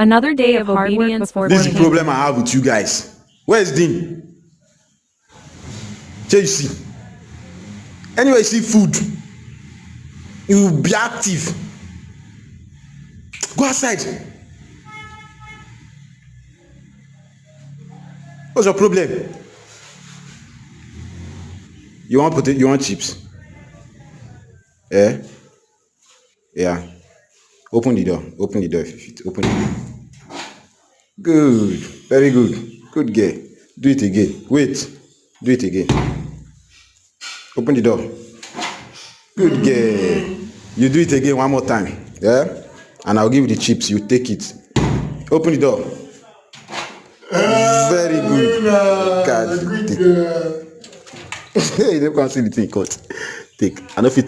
Another day of obedience before This is the king. problem I have with you guys. Where is Dean? You see. Anyway, you see food. You will be active. Go outside. What's your problem? You want potato? You want chips? Eh? Yeah. Open the door. Open the door if you fit. Open the door. Good. Very good. Good girl. Do it again. Wait. Do it again. Open the door. Good girl. You do it again one more time. Yeah? And I'll give you the chips. You take it. Open the door. Very good. God. Take. You don't can see the thing cut. Take. I know if I